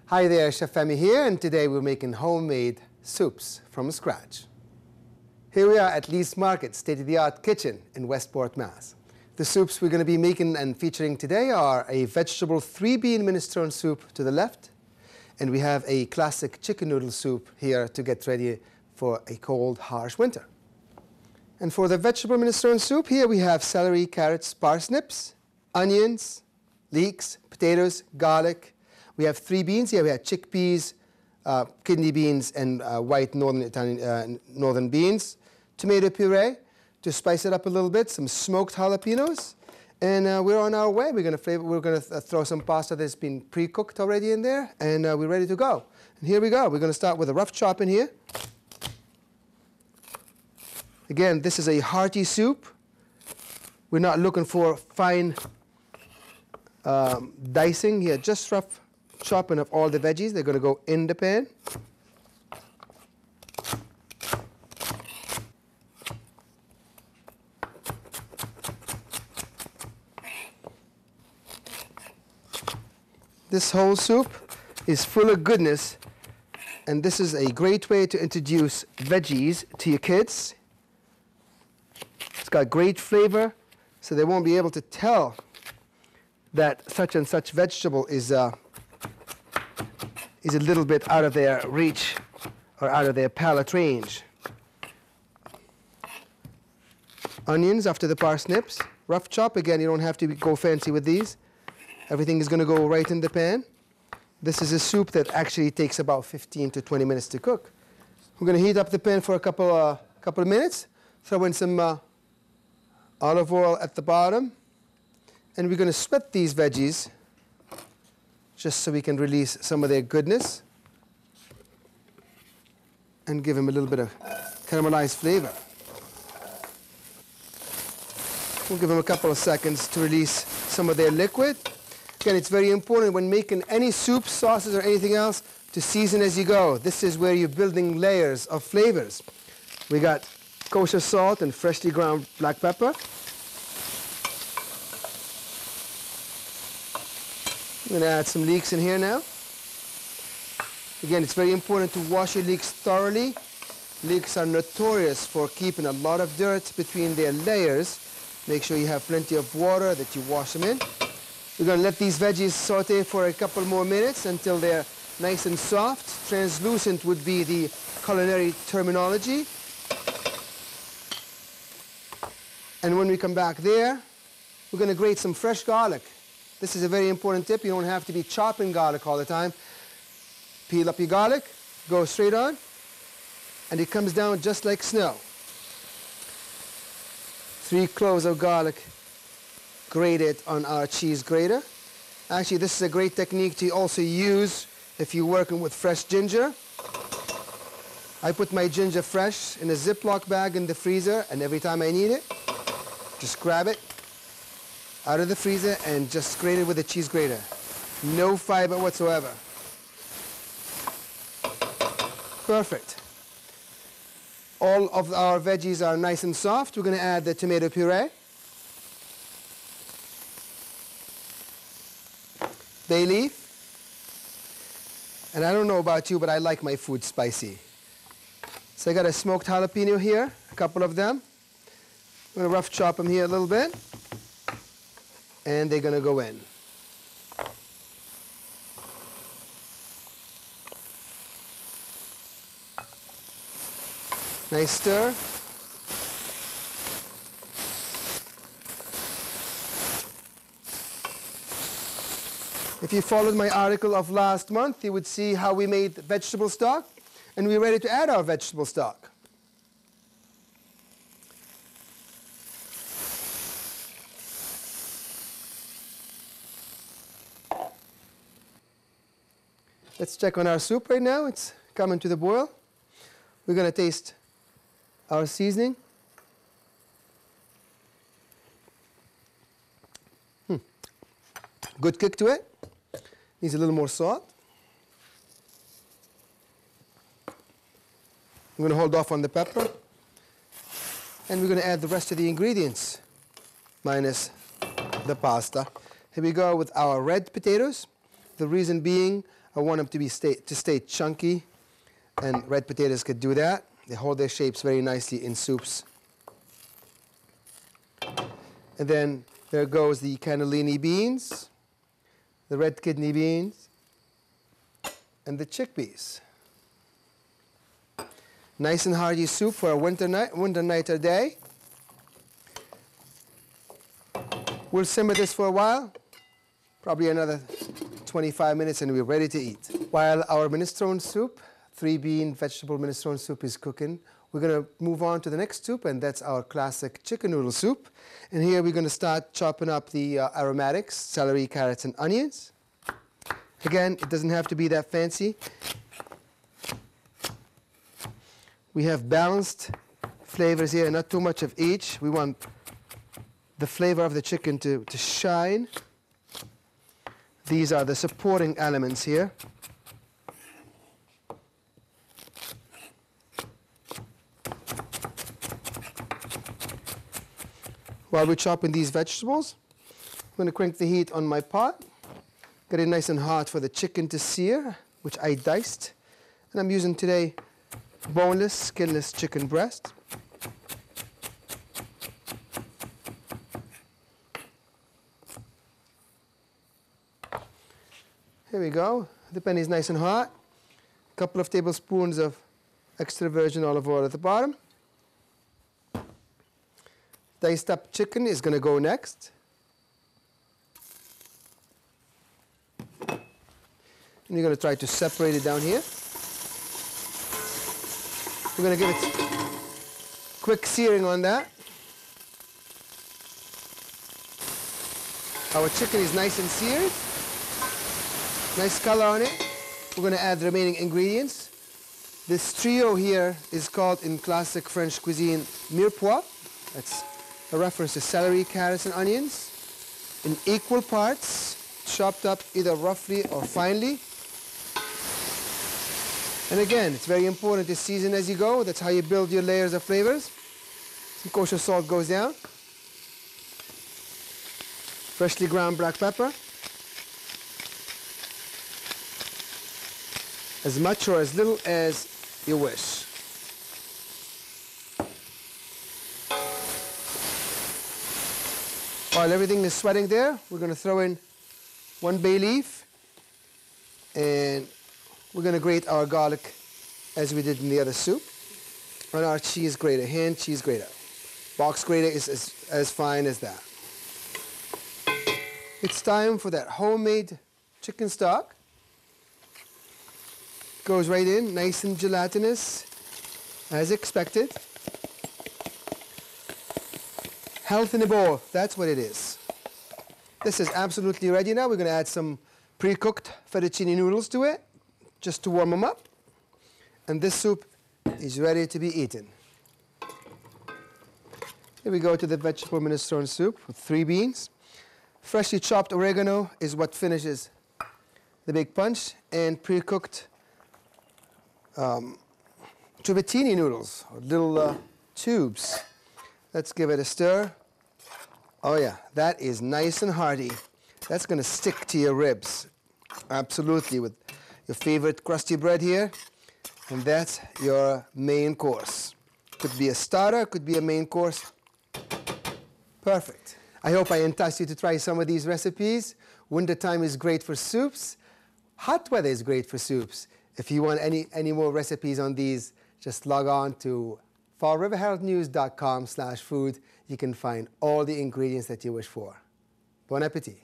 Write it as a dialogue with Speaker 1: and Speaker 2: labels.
Speaker 1: Hi there, Chef Fehmi here, and today we're making homemade soups from scratch. Here we are at Leeks Market, state-of-the-art kitchen in Westport, Mass. The soups we're going to be making and featuring today are a vegetable 3-bean minestrone soup to the left, and we have a classic chicken noodle soup here to get ready for a cold, harsh winter. And for the vegetable minestrone soup, here we have celery, carrots, parsnips, onions, leeks, potatoes, garlic. We have 3 beans here. We have chickpeas, kidney beans, and white northern beans. Tomato puree to spice it up a little bit. Some smoked jalapenos, and we're on our way. We're going to throw some pasta that's been pre-cooked already in there, and we're ready to go. And here we go. We're going to start with a rough chop in here. Again, this is a hearty soup. We're not looking for fine dicing here, just rough chopping of all the veggies. They're going to go in the pan. This whole soup is full of goodness, and this is a great way to introduce veggies to your kids. It's got great flavor, so they won't be able to tell that such and such vegetable is a little bit out of their reach or out of their palate range. Onions after the parsnips. Rough chop. Again, you don't have to go fancy with these. Everything is going to go right in the pan. This is a soup that actually takes about 15 to 20 minutes to cook. We're going to heat up the pan for a couple of minutes. Throw in some olive oil at the bottom. And we're going to split these veggies just so we can release some of their goodness and give them a little bit of caramelized flavor. We'll give them a couple of seconds to release some of their liquid. Again, it's very important when making any soup, sauces, or anything else to season as you go. This is where you're building layers of flavors. We got kosher salt and freshly ground black pepper. I'm going to add some leeks in here now. Again, it's very important to wash your leeks thoroughly. Leeks are notorious for keeping a lot of dirt between their layers. Make sure you have plenty of water that you wash them in. We're going to let these veggies saute for a couple more minutes until they're nice and soft. Translucent would be the culinary terminology. And when we come back there, we're going to grate some fresh garlic. This is a very important tip. You don't have to be chopping garlic all the time. Peel up your garlic, go straight on, and it comes down just like snow. 3 cloves of garlic grated on our cheese grater. Actually, this is a great technique to also use if you're working with fresh ginger. I put my ginger fresh in a Ziploc bag in the freezer, and every time I need it, just grab it out of the freezer and just grate it with a cheese grater. No fiber whatsoever. Perfect. All of our veggies are nice and soft. We're going to add the tomato puree, bay leaf, and I don't know about you, but I like my food spicy. So I got a smoked jalapeno here, a couple of them. I'm going to rough chop them here a little bit, and they're going to go in. Nice stir. If you followed my article of last month, you would see how we made vegetable stock, and we're ready to add our vegetable stock. Let's check on our soup right now. It's coming to the boil. We're going to taste our seasoning. Good kick to it. Needs a little more salt. I'm going to hold off on the pepper. And we're going to add the rest of the ingredients, minus the pasta. Here we go with our red potatoes. The reason being, I want them to stay chunky, and red potatoes could do that. They hold their shapes very nicely in soups. And then there goes the cannellini beans, the red kidney beans, and the chickpeas. Nice and hearty soup for a winter night or day. We'll simmer this for a while, probably another 25 minutes, and we're ready to eat. While our minestrone soup, 3-bean vegetable minestrone soup, is cooking, we're going to move on to the next soup, and that's our classic chicken noodle soup. And here we're going to start chopping up the aromatics, celery, carrots, and onions. Again, it doesn't have to be that fancy. We have balanced flavors here, not too much of each. We want the flavor of the chicken to shine. These are the supporting elements here. While we're chopping these vegetables, I'm going to crank the heat on my pot. Get it nice and hot for the chicken to sear, which I diced. And I'm using today boneless, skinless chicken breast. Here we go. The pan is nice and hot. A couple of tablespoons of extra virgin olive oil at the bottom. Diced up chicken is going to go next. And you're going to try to separate it down here. We're going to give it quick searing on that. Our chicken is nice and seared. Nice color on it. We're going to add the remaining ingredients. This trio here is called in classic French cuisine Mirepoix. That's a reference to celery, carrots, and onions in equal parts, chopped up either roughly or finely. And again, it's very important to season as you go. That's how you build your layers of flavors. Some kosher salt goes down. Freshly ground black pepper. As much or as little as you wish. While everything is sweating there, we're going to throw in 1 bay leaf, and we're going to grate our garlic as we did in the other soup on our cheese grater, hand cheese grater. Box grater is as fine as that. It's time for that homemade chicken stock. Goes right in, nice and gelatinous, as expected. Health in a bowl, that's what it is. This is absolutely ready now. We're going to add some pre-cooked fettuccine noodles to it, just to warm them up. And this soup is ready to be eaten. Here we go to the vegetable minestrone soup with 3 beans. Freshly chopped oregano is what finishes the big punch, and pre-cooked tubettini noodles, or little tubes. Let's give it a stir. Oh yeah, that is nice and hearty. That's going to stick to your ribs. Absolutely, with your favorite crusty bread here. And that's your main course. Could be a starter, could be a main course. Perfect. I hope I enticed you to try some of these recipes. Wintertime is great for soups. Hot weather is great for soups. If you want any more recipes on these, just log on to fallriverheraldnews.com/food. You can find all the ingredients that you wish for. Bon appétit.